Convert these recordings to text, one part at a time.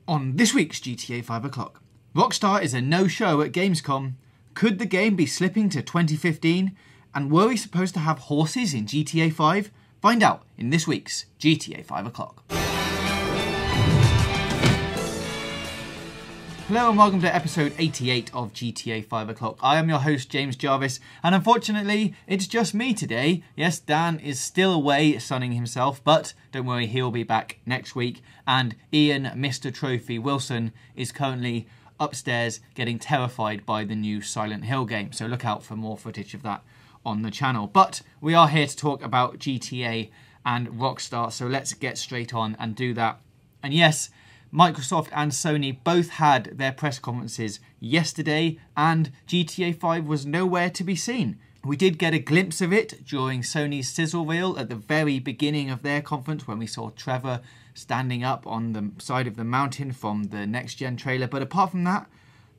On this week's GTA 5 o'clock, Rockstar is a no-show at Gamescom. Could the game be slipping to 2015? And were we supposed to have horses in GTA 5? Find out in this week's GTA 5 o'clock. Hello and welcome to episode 88 of GTA 5 o'clock. I am your host James Jarvis, and unfortunately it's just me today. Yes, Dan is still away sunning himself, but don't worry, he'll be back next week. And Iain, Mr. Trophy Wilson, is currently upstairs getting terrified by the new Silent Hill game, so look out for more footage of that on the channel. But we are here to talk about GTA and Rockstar, so let's get straight on and do that. And yes, Microsoft and Sony both had their press conferences yesterday, and GTA 5 was nowhere to be seen. We did get a glimpse of it during Sony's sizzle reel at the very beginning of their conference when we saw Trevor standing up on the side of the mountain from the next-gen trailer, but apart from that,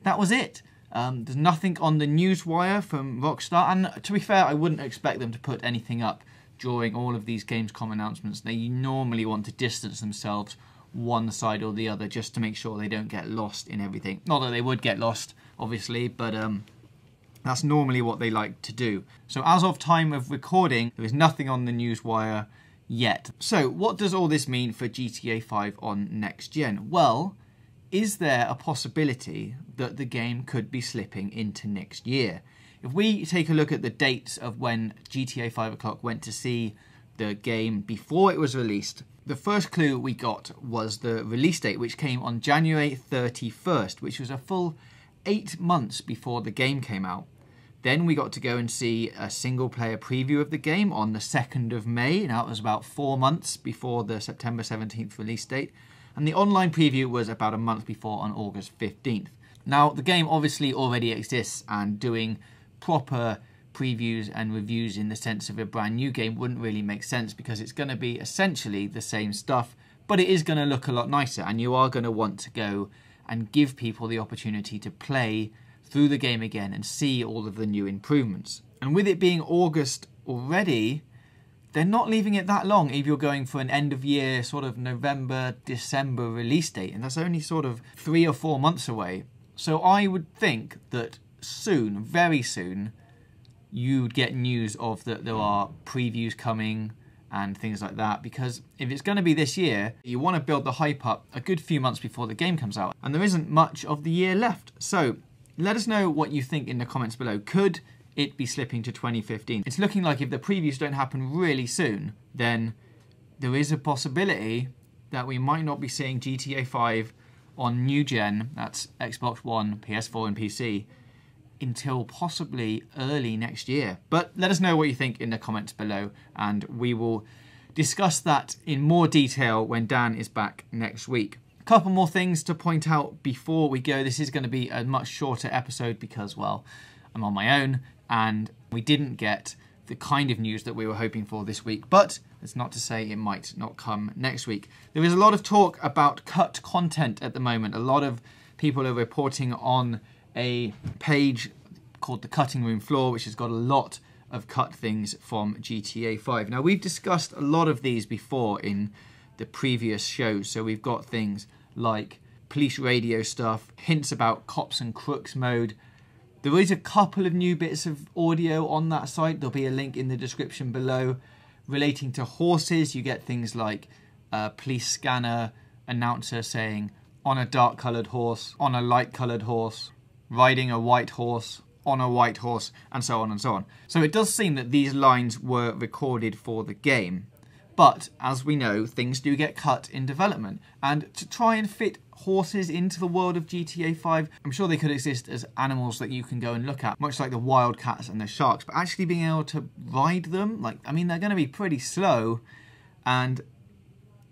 that was it. There's nothing on the newswire from Rockstar, and to be fair, I wouldn't expect them to put anything up during all of these Gamescom announcements. They normally want to distance themselves one side or the other just to make sure they don't get lost in everything. Not that they would get lost, obviously, but that's normally what they like to do. So as of time of recording, there is nothing on the newswire yet. So what does all this mean for GTA 5 on next gen? Well, is there a possibility that the game could be slipping into next year? If we take a look at the dates of when GTA 5 o'clock went to see the game before it was released, the first clue we got was the release date, which came on January 31st, which was a full 8 months before the game came out. Then we got to go and see a single-player preview of the game on the 2nd of May. Now, it was about 4 months before the September 17th release date. And the online preview was about a month before on August 15th. Now, the game obviously already exists, and doing proper previews and reviews in the sense of a brand new game wouldn't really make sense, because it's going to be essentially the same stuff, but it is going to look a lot nicer, and you are going to want to go and give people the opportunity to play through the game again and see all of the new improvements. And with it being August already, they're not leaving it that long if you're going for an end of year sort of November, December release date, and that's only sort of 3 or 4 months away. So I would think that soon, very soon, you'd get news of that there are previews coming and things like that, because if it's going to be this year, you want to build the hype up a good few months before the game comes out, and there isn't much of the year left. So let us know what you think in the comments below. Could it be slipping to 2015? It's looking like if the previews don't happen really soon, then there is a possibility that we might not be seeing GTA 5 on new gen, that's Xbox One, PS4 and PC, until possibly early next year. But let us know what you think in the comments below, and we will discuss that in more detail when Dan is back next week. A couple more things to point out before we go. This is going to be a much shorter episode because, well, I'm on my own and we didn't get the kind of news that we were hoping for this week, but it's not to say it might not come next week. There is a lot of talk about cut content at the moment. A lot of people are reporting on a page called the Cutting Room Floor, which has got a lot of cut things from GTA 5. Now, we've discussed a lot of these before in the previous shows. So we've got things like police radio stuff, hints about cops and crooks mode. There is a couple of new bits of audio on that site. There'll be a link in the description below. Relating to horses, you get things like police scanner announcer saying, on a dark coloured horse, on a light coloured horse, riding a white horse, on a white horse, and so on and so on. So it does seem that these lines were recorded for the game. But, as we know, things do get cut in development. And to try and fit horses into the world of GTA 5, I'm sure they could exist as animals that you can go and look at, much like the wildcats and the sharks. But actually being able to ride them, like, I mean, they're going to be pretty slow, and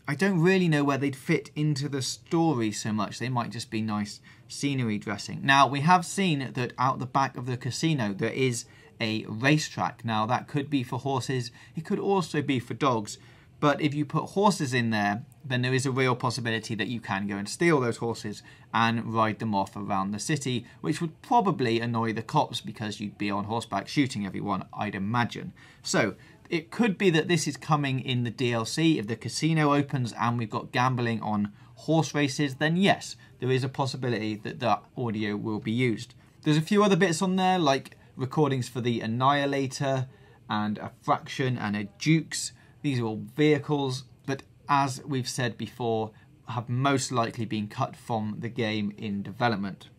I don't really know where they'd fit into the story so much. They might just be nice scenery dressing. Now, we have seen that out the back of the casino there is a racetrack. Now, that could be for horses. It could also be for dogs. But if you put horses in there, then there is a real possibility that you can go and steal those horses and ride them off around the city, which would probably annoy the cops because you'd be on horseback shooting everyone, I'd imagine. So it could be that this is coming in the DLC if the casino opens and we've got gambling on horse races, then yes, there is a possibility that that audio will be used. There's a few other bits on there, like recordings for the Annihilator and a Fraction and a Dukes. These are all vehicles, but as we've said before, have most likely been cut from the game in development.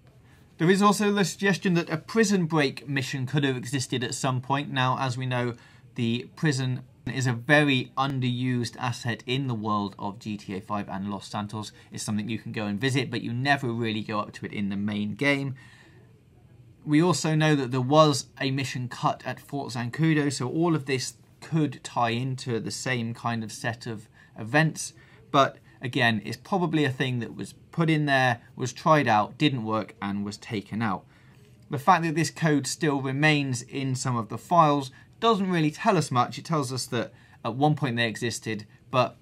There is also the suggestion that a prison break mission could have existed at some point. Now, as we know, the prison is a very underused asset in the world of GTA 5 and Los Santos. It's something you can go and visit, but you never really go up to it in the main game. We also know that there was a mission cut at Fort Zancudo, so all of this could tie into the same kind of set of events. But again, it's probably a thing that was put in there, was tried out, didn't work, and was taken out. The fact that this code still remains in some of the files doesn't really tell us much. It tells us that at one point they existed, but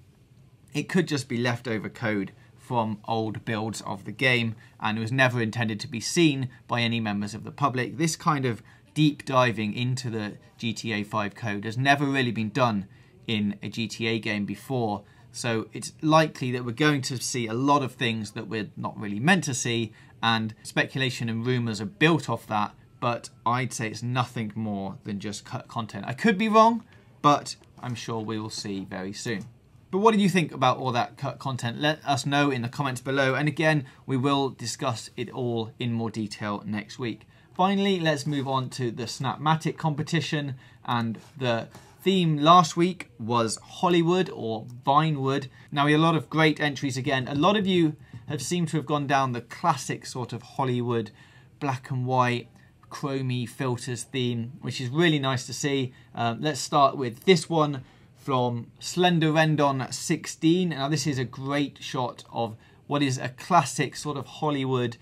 it could just be leftover code from old builds of the game, and it was never intended to be seen by any members of the public. This kind of deep diving into the GTA 5 code has never really been done in a GTA game before, so it's likely that we're going to see a lot of things that we're not really meant to see, and speculation and rumours are built off that, but I'd say it's nothing more than just cut content. I could be wrong, but I'm sure we will see very soon. But what did you think about all that cut content? Let us know in the comments below, and again, we will discuss it all in more detail next week. Finally, let's move on to the Snapmatic competition, and the theme last week was Hollywood or Vinewood. Now, we had a lot of great entries again. A lot of you have seemed to have gone down the classic sort of Hollywood black and white chromey filters theme, which is really nice to see. Let's start with this one from Slender Rendon 16. Now, this is a great shot of what is a classic sort of Hollywood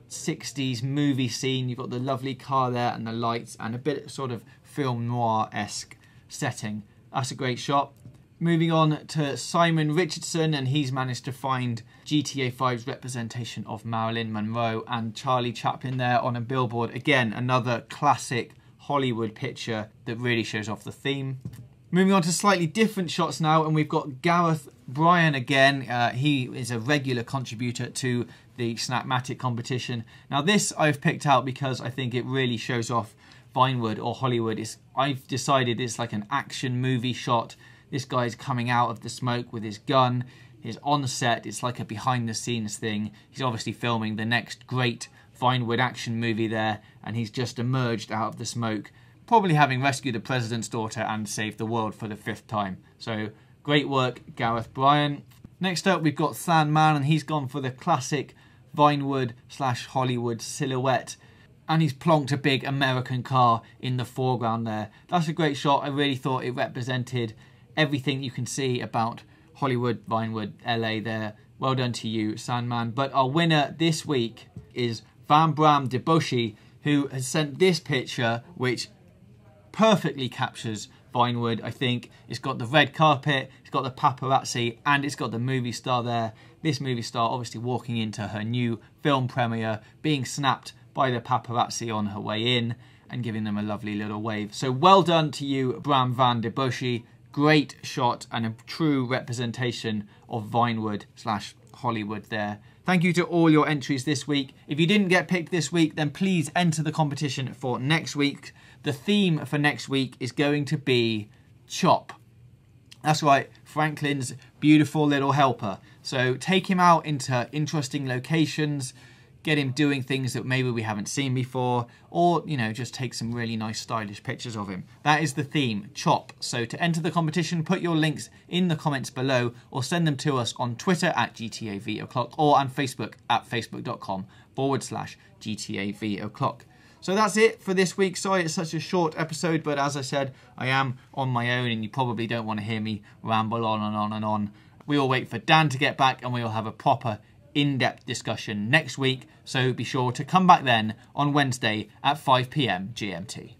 60s movie scene. You've got the lovely car there and the lights and a bit sort of film noir-esque setting. That's a great shot. Moving on to Simon Richardson, and he's managed to find GTA 5's representation of Marilyn Monroe and Charlie Chaplin there on a billboard. Again, another classic Hollywood picture that really shows off the theme. Moving on to slightly different shots now, and we've got Gareth Bryan again. He is a regular contributor to the Snapmatic competition. Now, this I've picked out because I think it really shows off Vinewood or Hollywood. I've decided it's like an action movie shot. This guy's coming out of the smoke with his gun. He's on set. It's like a behind the scenes thing. He's obviously filming the next great Vinewood action movie there, and he's just emerged out of the smoke, probably having rescued the president's daughter and saved the world for the 5th time. So great work, Gareth Bryan. Next up, we've got Sandman, and he's gone for the classic Vinewood/Hollywood silhouette, and he's plonked a big American car in the foreground there. That's a great shot. I really thought it represented everything you can see about Hollywood, Vinewood, LA there. Well done to you, Sandman. But our winner this week is Van Bram Deboshi, who has sent this picture, which perfectly captures Vinewood, I think. It's got the red carpet, it's got the paparazzi, and it's got the movie star there. This movie star obviously walking into her new film premiere, being snapped by the paparazzi on her way in and giving them a lovely little wave. So well done to you, Bram Van Deboshi. Great shot and a true representation of Vinewood/Hollywood there. Thank you to all your entries this week. If you didn't get picked this week, then please enter the competition for next week. The theme for next week is going to be Chop. That's right, Franklin's beautiful little helper. So take him out into interesting locations, get him doing things that maybe we haven't seen before, or, you know, just take some really nice stylish pictures of him. That is the theme, Chop. So to enter the competition, put your links in the comments below, or send them to us on Twitter at GTAV or on Facebook at facebook.com/GTAV. So that's it for this week. Sorry it's such a short episode, but as I said, I am on my own and you probably don't want to hear me ramble on and on and on. We will wait for Dan to get back and we will have a proper in-depth discussion next week. So be sure to come back then on Wednesday at 5 PM GMT.